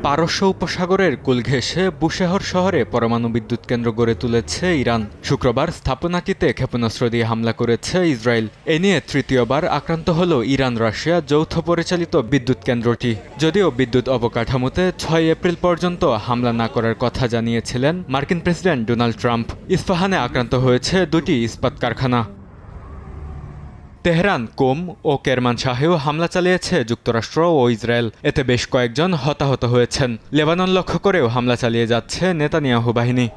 পারস্য উপসাগরের কুল ঘেঁষে বুশেহর শহরে পরমাণু বিদ্যুৎ কেন্দ্র গড়ে তুলেছে ইরান। শুক্রবার স্থাপনাটিতে ক্ষেপণাস্ত্র দিয়ে হামলা করেছে ইসরায়েল। এ নিয়ে তৃতীয়বার আক্রান্ত হল ইরান রাশিয়া যৌথ পরিচালিত বিদ্যুৎ কেন্দ্রটি। যদিও বিদ্যুৎ অবকাঠামোতে ৬ এপ্রিল পর্যন্ত হামলা না করার কথা জানিয়েছিলেন মার্কিন প্রেসিডেন্ট ডোনাল্ড ট্রাম্প। ইস্পাহানে আক্রান্ত হয়েছে দুটি ইস্পাত কারখানা। তেহরান, কোম ও কেরমানশাহেও হামলা চালিয়েছে যুক্তরাষ্ট্র ও ইসরায়েল। এতে বেশ কয়েকজন হতাহত হয়েছেন। লেবানন লক্ষ্য করেও হামলা চালিয়ে যাচ্ছে নেতানিয়াহু বাহিনী।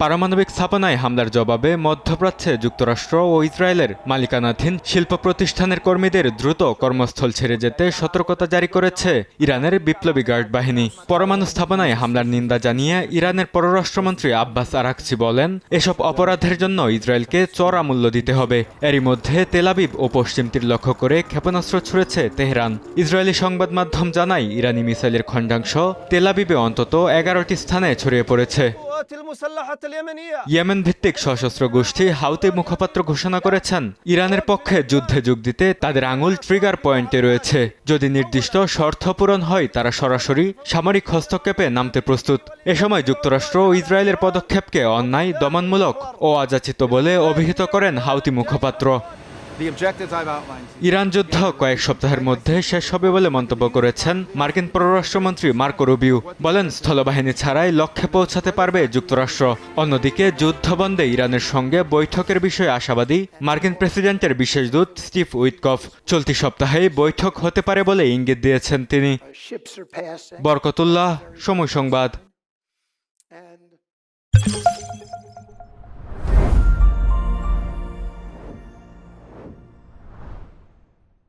পারমাণবিক স্থাপনায় হামলার জবাবে মধ্যপ্রাচ্যে যুক্তরাষ্ট্র ও ইসরায়েলের মালিকানাধীন শিল্প প্রতিষ্ঠানের কর্মীদের দ্রুত কর্মস্থল ছেড়ে যেতে সতর্কতা জারি করেছে ইরানের বিপ্লবী গার্ড বাহিনী। পরমাণু স্থাপনায় হামলার নিন্দা জানিয়ে ইরানের পররাষ্ট্রমন্ত্রী আব্বাস আরাকচি বলেন, এসব অপরাধের জন্য ইসরায়েলকে চড়া মূল্য দিতে হবে। এরই মধ্যে তেল আবিব ও পশ্চিম তীর লক্ষ্য করে ক্ষেপণাস্ত্র ছুড়েছে তেহরান। ইসরায়েলি সংবাদ মাধ্যম জানায়, ইরানি মিসাইলের খণ্ডাংশ তেল আবিবে অন্তত ১১টি স্থানে ছড়িয়ে পড়েছে। ইয়েমেন ভিত্তিক সশস্ত্র গোষ্ঠী হাউতি মুখপাত্র ঘোষণা করেছেন, ইরানের পক্ষে যুদ্ধে যোগ দিতে তাদের আঙুল ট্রিগার পয়েন্টে রয়েছে। যদি নির্দিষ্ট শর্ত পূরণ হয়, তারা সরাসরি সামরিক হস্তক্ষেপে নামতে প্রস্তুত। এ সময় যুক্তরাষ্ট্র ও ইসরায়েলের পদক্ষেপকে অন্যায়, দমনমূলক ও অযাচিত বলে অভিহিত করেন হাউতি মুখপাত্র। ইরান যুদ্ধ কয়েক সপ্তাহের মধ্যে শেষ হবে বলে মন্তব্য করেছেন মার্কিন পররাষ্ট্রমন্ত্রী মার্কো রুবিও। বলেন, স্থলবাহিনী ছাড়াই লক্ষ্যে পৌঁছাতে পারবে যুক্তরাষ্ট্র। অন্যদিকে যুদ্ধ বন্ধে ইরানের সঙ্গে বৈঠকের বিষয়ে আশাবাদী মার্কিন প্রেসিডেন্টের বিশেষ দূত স্টিভ উইটকফ। চলতি সপ্তাহেই বৈঠক হতে পারে বলে ইঙ্গিত দিয়েছেন তিনি। বরকতুল্লাহ, সময় সংবাদ।